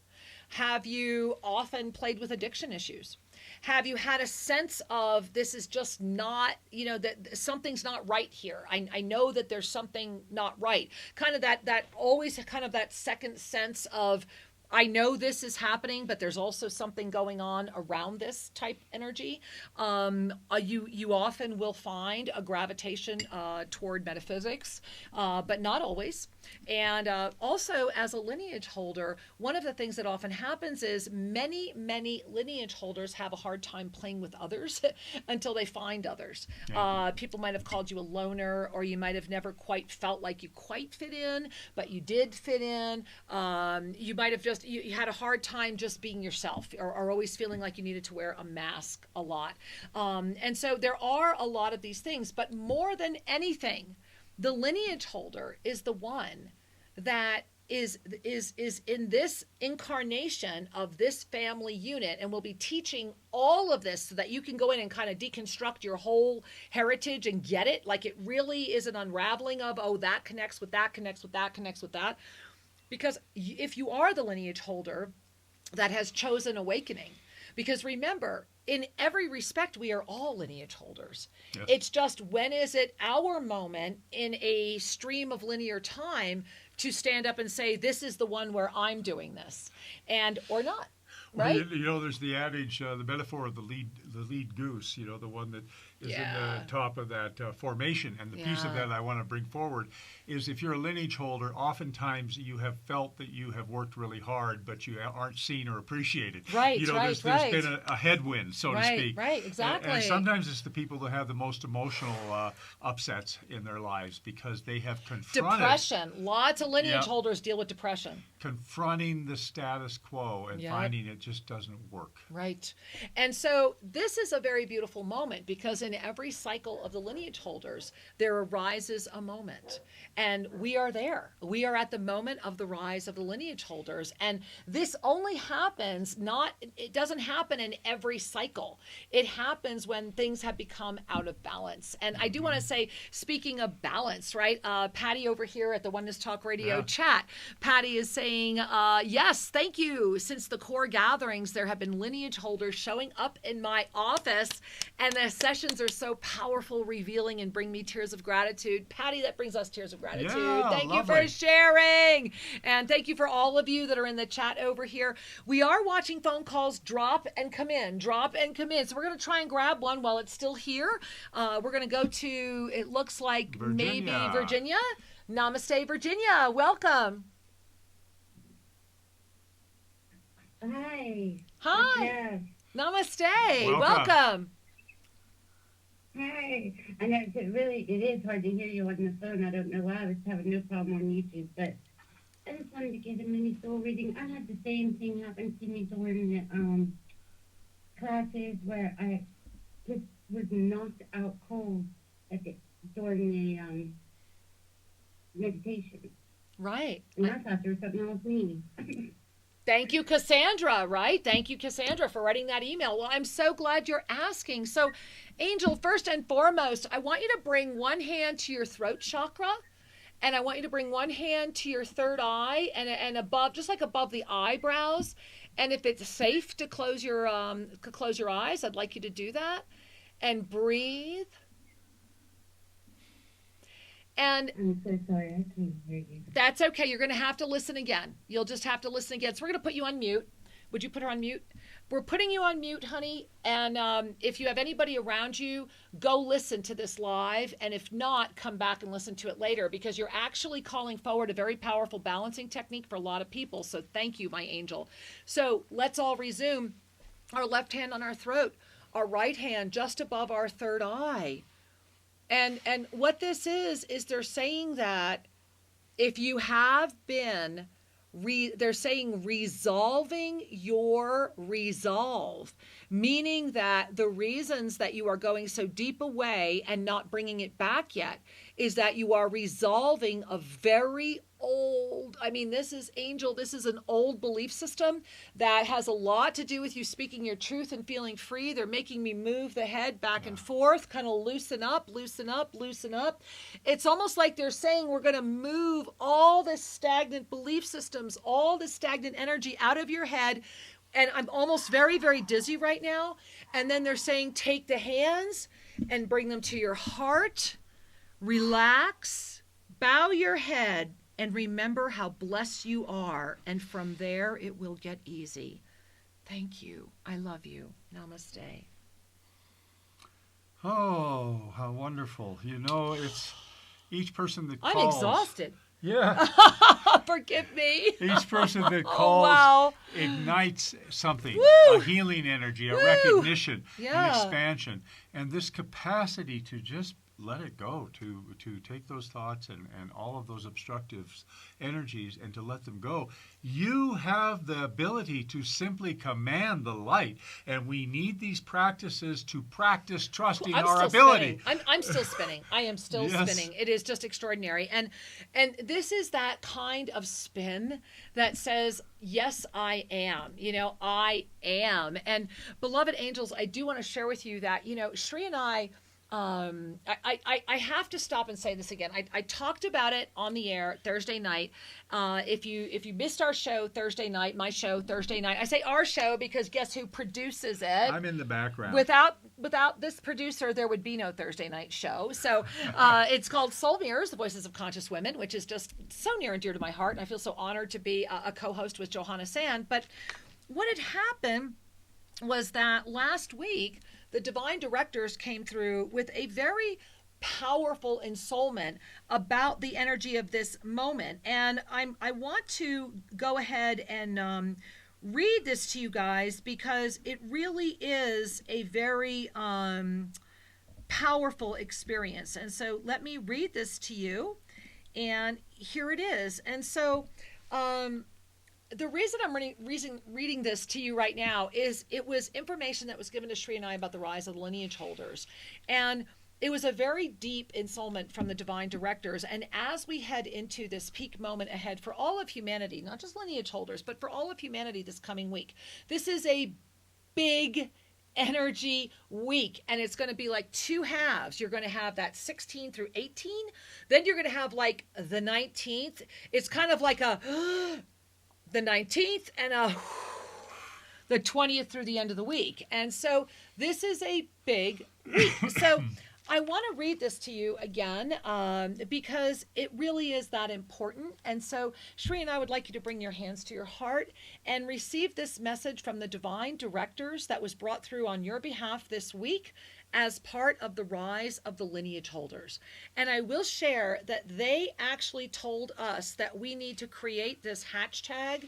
Have you often played with addiction issues? Have you had a sense of this is just not, that something's not right here? I know that there's something not right. Kind of that always kind of that second sense of, I know this is happening, but there's also something going on around this type energy. You often will find a gravitation toward metaphysics, but not always. And also, as a lineage holder, one of the things that often happens is many lineage holders have a hard time playing with others until they find others. Yeah. People might have called you a loner, or you might have never quite felt like you quite fit in, but you did fit in. You might have just you had a hard time just being yourself, or always feeling like you needed to wear a mask a lot. And so there are a lot of these things, but more than anything, the lineage holder is the one that is in this incarnation of this family unit, and will be teaching all of this so that you can go in and kind of deconstruct your whole heritage and get it. Like it really is an unraveling of, oh, that connects with that, connects with that, connects with that. Because if you are the lineage holder that has chosen awakening, because remember, in every respect, we are all lineage holders. Yes. It's just, when is it our moment in a stream of linear time to stand up and say, this is the one where I'm doing this, and or not, right? Well, there's the adage, the metaphor of the lead goose, the one that is in the top of that formation. And the piece of that I want to bring forward is, if you're a lineage holder, oftentimes you have felt that you have worked really hard, but you aren't seen or appreciated. Right, there's been a headwind, so to speak. Right, exactly. And sometimes it's the people that have the most emotional upsets in their lives, because they have confronted... Depression. Lots of lineage holders deal with depression. Confronting the status quo and finding it just doesn't work. Right. And so this is a very beautiful moment, because in every cycle of the lineage holders, there arises a moment. And we are there. We are at the moment of the rise of the lineage holders. And this only happens it doesn't happen in every cycle. It happens when things have become out of balance. And I do want to say, speaking of balance, right? Patty over here at the Oneness Talk Radio chat, Patty is saying, yes, thank you. Since the core gatherings, there have been lineage holders showing up in my office, and the sessions are so powerful, revealing, and bring me tears of gratitude. Patty, that brings us tears of gratitude. Yeah, thank you lovely. for sharing. And thank you for all of you that are in the chat over here. We are watching phone calls drop and come in, drop and come in. So we're going to try and grab one while it's still here. We're going to go to, it looks like maybe Virginia. Namaste, Virginia. Welcome. Hi. Hi. Yes. Namaste. Welcome. Welcome. Hi. I know it is hard to hear you on the phone. I don't know why. I was having no problem on YouTube, but I just wanted to get a mini soul reading. I had the same thing happen to me during the classes where I just was knocked out cold during the meditation. Right. And I thought there was something wrong with me. Thank you, Cassandra, right? Thank you, Cassandra, for writing that email. Well, I'm so glad you're asking. So, Angel, first and foremost, I want you to bring one hand to your throat chakra, and I want you to bring one hand to your third eye and above, just like above the eyebrows. And if it's safe to close your eyes, I'd like you to do that. And breathe. And I'm so sorry, I can't hear you. that's okay. You're going to have to listen again. You'll just have to listen again. So we're going to put you on mute. Would you put her on mute? We're putting you on mute, honey. And if you have anybody around you, go listen to this live. And if not, come back and listen to it later, because you're actually calling forward a very powerful balancing technique for a lot of people. So thank you, my angel. So let's all resume. Our left hand on our throat, our right hand just above our third eye. And what this is they're saying that if you have been, they're saying resolving your resolve, meaning that the reasons that you are going so deep away and not bringing it back yet is that you are resolving a very old, this is Angel, this is an old belief system that has a lot to do with you speaking your truth and feeling free. They're making me move the head back and forth, kind of loosen up, loosen up, loosen up. It's almost like they're saying we're going to move all this stagnant belief systems, all this stagnant energy out of your head. And I'm almost very, very dizzy right now. And then they're saying take the hands and bring them to your heart, relax, bow your head, and remember how blessed you are. And from there, it will get easy. Thank you. I love you. Namaste. Oh, how wonderful. It's each person that calls. I'm exhausted. Yeah. Forgive me. Each person that calls Oh, wow. ignites something, Woo! a healing energy, a Woo! recognition, Yeah. an expansion. And this capacity to just let it go, to take those thoughts and all of those obstructive energies and to let them go. You have the ability to simply command the light, and we need these practices to practice trusting I'm our still ability. Spinning. I'm still spinning. I am still Yes. spinning. It is just extraordinary. And this is that kind of spin that says, yes, I am. I am. And beloved angels, I do want to share with you that, Shri and I have to stop and say this again. I talked about it on the air Thursday night. If you missed our show Thursday night, my show Thursday night, I say our show because guess who produces it? I'm in the background. Without this producer, there would be no Thursday night show. So it's called Soul Mirrors, the Voices of Conscious Women, which is just so near and dear to my heart. And I feel so honored to be a co-host with Johanna Sand. But what had happened was that last week, the divine directors came through with a very powerful ensoulment about the energy of this moment. And I want to go ahead and read this to you guys because it really is a very powerful experience. And so let me read this to you. And here it is. And so the reason I'm reading this to you right now is it was information that was given to Shri and I about the rise of the lineage holders. And it was a very deep ensoulment from the divine directors. And as we head into this peak moment ahead for all of humanity, not just lineage holders, but for all of humanity this coming week, this is a big energy week. And it's going to be like two halves. You're going to have that 16 through 18. Then you're going to have like the 19th. It's kind of like a the 19th and the 20th through the end of the week. And so this is a big week. So I want to read this to you again because it really is that important. And so Shri and I would like you to bring your hands to your heart and receive this message from the divine directors that was brought through on your behalf this week as part of the rise of the lineage holders. And I will share that they actually told us that we need to create this hashtag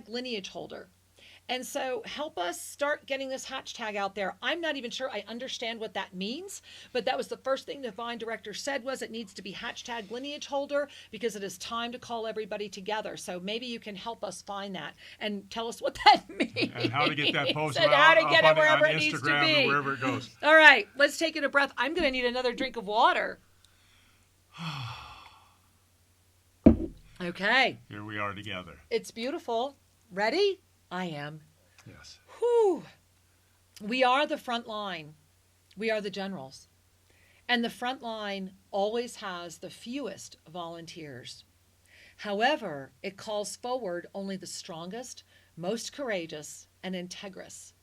lineage holder. And so help us start getting this hashtag out there. I'm not even sure I understand what that means, but that was the first thing the divine director said was it needs to be hashtag lineage holder because it is time to call everybody together. So maybe you can help us find that and tell us what that means. And how to get that posted and how to up get on, it wherever on it needs to Instagram be. or wherever it goes. All right, let's take it a breath. I'm going to need another drink of water. Okay. Here we are together. It's beautiful. Ready? I am. Yes. Whew. We are the front line. We are the generals. And the front line always has the fewest volunteers. However, it calls forward only the strongest, most courageous, and integrous.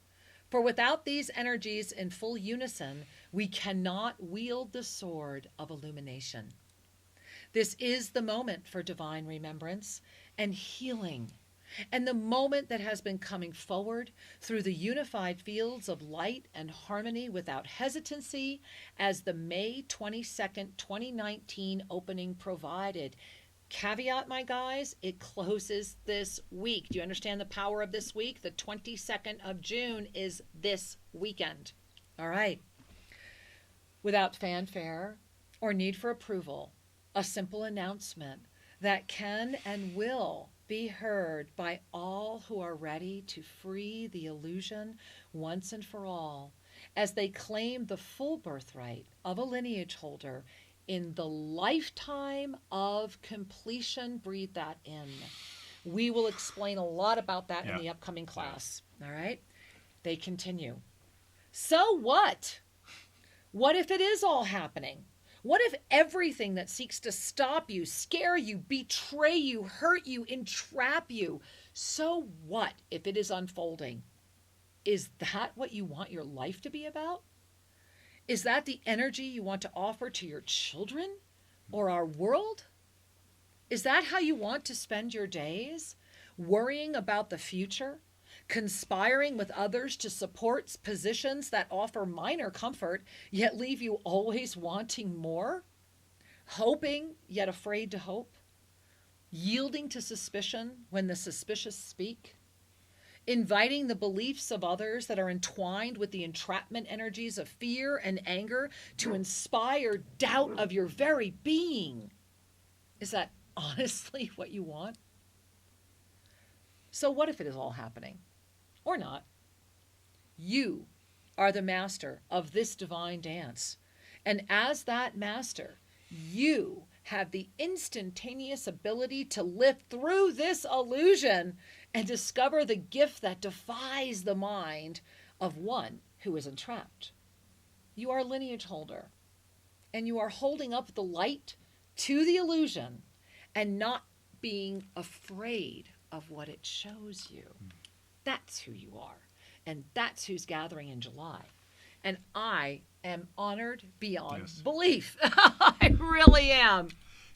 For without these energies in full unison, we cannot wield the sword of illumination. This is the moment for divine remembrance and healing, and the moment that has been coming forward through the unified fields of light and harmony without hesitancy, as the May 22nd, 2019 opening provided. Caveat, my guys, it closes this week. Do you understand the power of this week? The 22nd of June is this weekend. All right. Without fanfare or need for approval, a simple announcement that can and will be heard by all who are ready to free the illusion once and for all, as they claim the full birthright of a lineage holder in the lifetime of completion. Breathe that in. We will explain a lot about that in the upcoming class. All right? They continue. So what? What if it is all happening? What if everything that seeks to stop you, scare you, betray you, hurt you, entrap you? So what if it is unfolding? Is that what you want your life to be about? Is that the energy you want to offer to your children or our world? Is that how you want to spend your days? Worrying about the future? Conspiring with others to support positions that offer minor comfort, yet leave you always wanting more? Hoping, yet afraid to hope? Yielding to suspicion when the suspicious speak? Inviting the beliefs of others that are entwined with the entrapment energies of fear and anger to inspire doubt of your very being? Is that honestly what you want? So what if it is all happening? Or not? You are the master of this divine dance. And as that master, you have the instantaneous ability to lift through this illusion and discover the gift that defies the mind of one who is entrapped. You are a lineage holder, and you are holding up the light to the illusion and not being afraid of what it shows you. That's who you are, and that's who's gathering in July. And I am honored beyond belief. I really am.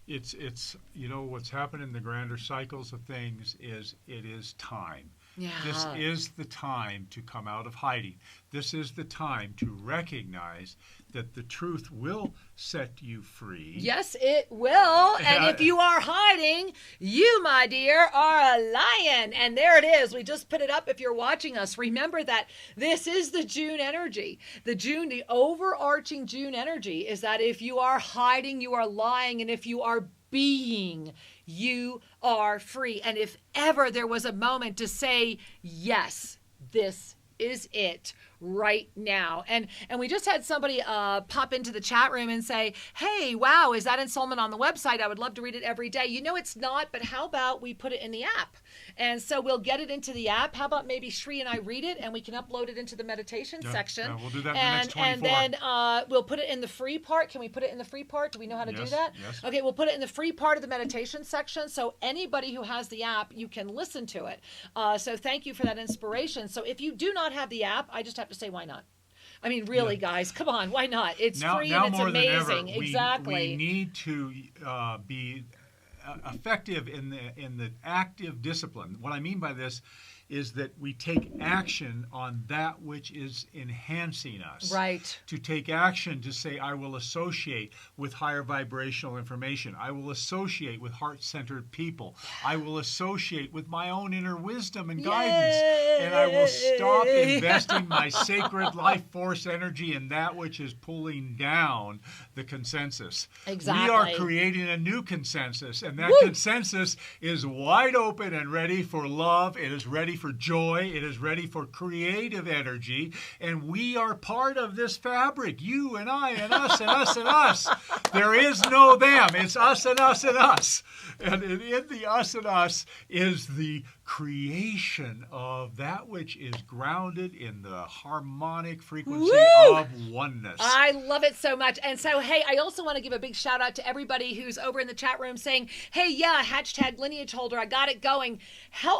It's you know what's happened in the grander cycles of things is it is time. Yeah. This is the time to come out of hiding. This is the time to recognize that the truth will set you free. Yes, it will. And if you are hiding, you, my dear, are a lion. And there it is. We just put it up if you're watching us. Remember that this is the June energy. The overarching June energy is that if you are hiding, you are lying. And if you are being, you are free. And if ever there was a moment to say, yes, this is it right now. And we just had somebody pop into the chat room and say, hey, wow, is that installment on the website? I would love to read it every day. You know it's not, but how about we put it in the app? And so we'll get it into the app. How about maybe Shri and I read it and we can upload it into the meditation section. Yeah, we'll do that in the next 24. And then we'll put it in the free part. Can we put it in the free part? Do we know how to do that? Yes. Okay, we'll put it in the free part of the meditation section. So anybody who has the app, you can listen to it. So thank you for that inspiration. So if you do not have the app, I just have to say, why not? I mean, really, guys, come on, why not? It's free and it's more amazing. Than ever, exactly. We need to be effective in the active discipline. What I mean by this is that we take action on that which is enhancing us. Right. To take action to say, I will associate with higher vibrational information. I will associate with heart-centered people. I will associate with my own inner wisdom and guidance. And I will stop investing my sacred life force energy in that which is pulling down the consensus. Exactly. We are creating a new consensus, and that consensus is wide open and ready for love. It is ready for joy. It is ready for creative energy. And we are part of this fabric. You and I and us and us and us. There is no them. It's us and us and us. And in the us and us is the creation of that which is grounded in the harmonic frequency of oneness. I love it so much. And so, hey, I also want to give a big shout out to everybody who's over in the chat room saying, hey, yeah, hashtag lineage holder, I got it going.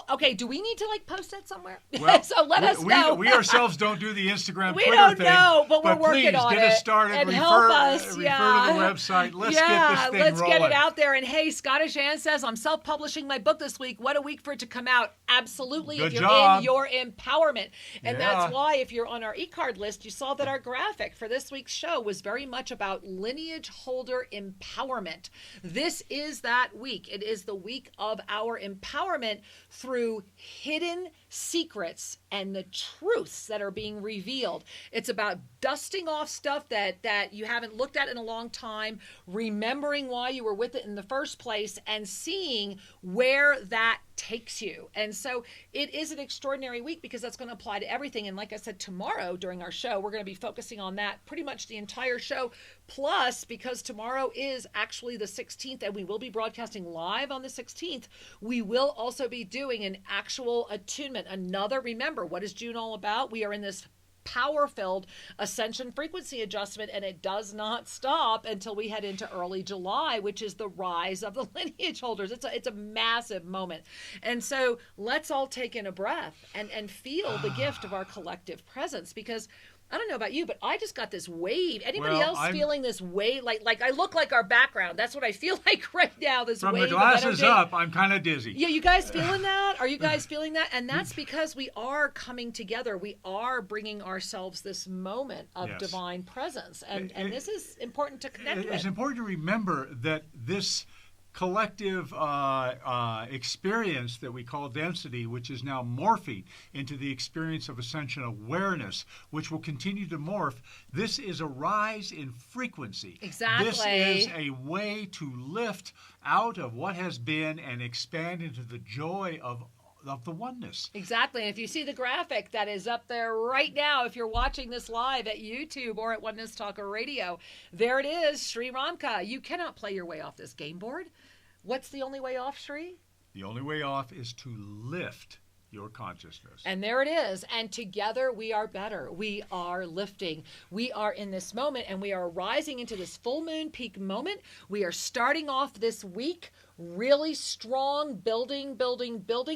Okay, do we need to post that somewhere? Well, so let us know. We ourselves don't do the Instagram, we Twitter don't thing. know, but we're working please on get it. us started. And refer, help us. refer Yeah. to the website. Let's get this thing let's rolling. get it out there. And hey, Scottish Ann says, I'm self-publishing my book this week. What a week for it to come out. Absolutely. Good if you're job. in your empowerment. And Yeah. that's why if you're on our e-card list, you saw that our graphic for this week's show was very much about lineage holder empowerment. This is that week. It is the week of our empowerment through hidden secrets and the truths that are being revealed. It's about dusting off stuff that you haven't looked at in a long time, remembering why you were with it in the first place, and seeing where that takes you. And so it is an extraordinary week because that's going to apply to everything. And like I said, tomorrow during our show, we're going to be focusing on that pretty much the entire show. Plus, because tomorrow is actually the 16th and we will be broadcasting live on the 16th, we will also be doing an actual attunement. Remember, what is June all about? We are in this power-filled ascension frequency adjustment, and it does not stop until we head into early July, which is the rise of the lineage holders. It's a massive moment. And so let's all take in a breath and feel the gift of our collective presence, because I don't know about you, but I just got this wave. Anybody else feeling this wave? Like I look like our background. That's what I feel like right now, this From wave the glasses of energy. up, I'm kind of dizzy. Yeah, you guys feeling that? Are you guys feeling that? And that's because we are coming together. We are bringing ourselves this moment of divine presence. And this is important to connect with. It's important to remember that this collective experience that we call density, which is now morphing into the experience of ascension awareness, which will continue to morph. This is a rise in frequency. Exactly. This is a way to lift out of what has been and expand into the joy of the oneness. Exactly. And if you see the graphic that is up there right now, if you're watching this live at YouTube or at Oneness Talk Radio, there it is, Sri Ramka. You cannot play your way off this game board. What's the only way off, Sri? The only way off is to lift your consciousness. And there it is. And together we are better. We are lifting. We are in this moment, and we are rising into this full moon peak moment. We are starting off this week really strong, building.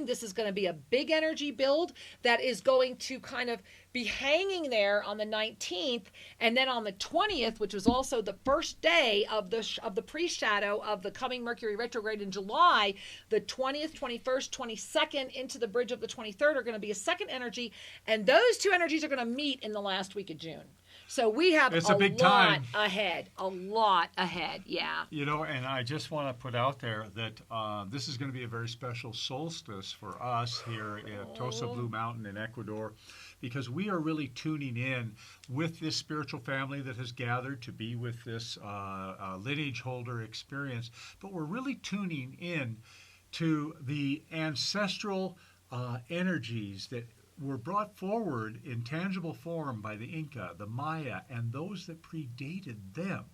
This is going to be a big energy build that is going to kind of be hanging there on the 19th, and then on the 20th, which was also the first day of the pre-shadow of the coming Mercury retrograde in July, the 20th, 21st, 22nd into the bridge of the 23rd are going to be a second energy, and those two energies are going to meet in the last week of June. So we have a big lot time. a lot ahead, yeah. You know, and I just want to put out there that this is going to be a very special solstice for us here at Tosa Blue Mountain in Ecuador, because we are really tuning in with this spiritual family that has gathered to be with this lineage holder experience. But we're really tuning in to the ancestral energies that were brought forward in tangible form by the Inca, the Maya, and those that predated them.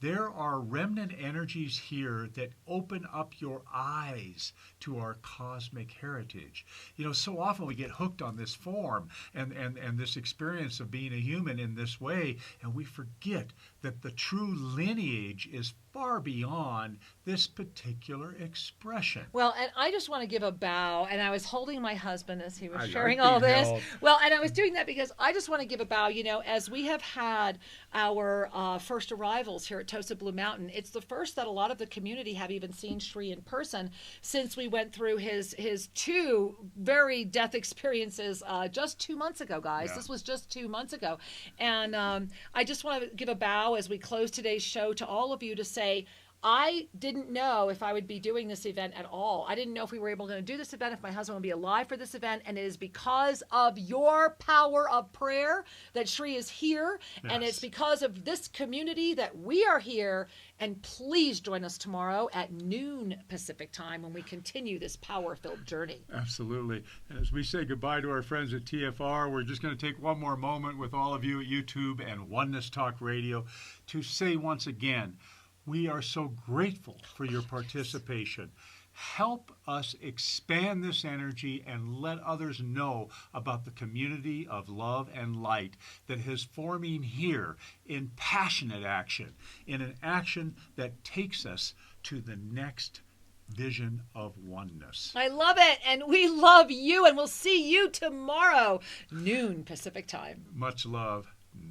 There are remnant energies here that open up your eyes to our cosmic heritage. You know, so often we get hooked on this form and this experience of being a human in this way, and we forget that the true lineage is far beyond this particular expression. Well, and I just want to give a bow, and I was holding my husband as he was I sharing like all being this. held. Well, and I was doing that because I just want to give a bow, you know, as we have had our first arrivals here at Tosa Blue Mountain. It's the first that a lot of the community have even seen Sri in person since we went through his two very death experiences just 2 months ago, guys. Yeah. This was just 2 months ago. And I just want to give a bow as we close today's show to all of you to say, I didn't know if I would be doing this event at all. I didn't know if we were able to do this event, if my husband would be alive for this event. And it is because of your power of prayer that Sri is here. Yes. And it's because of this community that we are here. And please join us tomorrow at noon Pacific time when we continue this power-filled journey. Absolutely. As we say goodbye to our friends at TFR, we're just going to take one more moment with all of you at YouTube and Oneness Talk Radio to say once again, we are so grateful for your participation. Help us expand this energy and let others know about the community of love and light that is forming here in passionate action, in an action that takes us to the next vision of oneness. I love it. And we love you. And we'll see you tomorrow, noon Pacific time. Much love.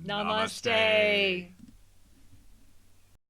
Namaste.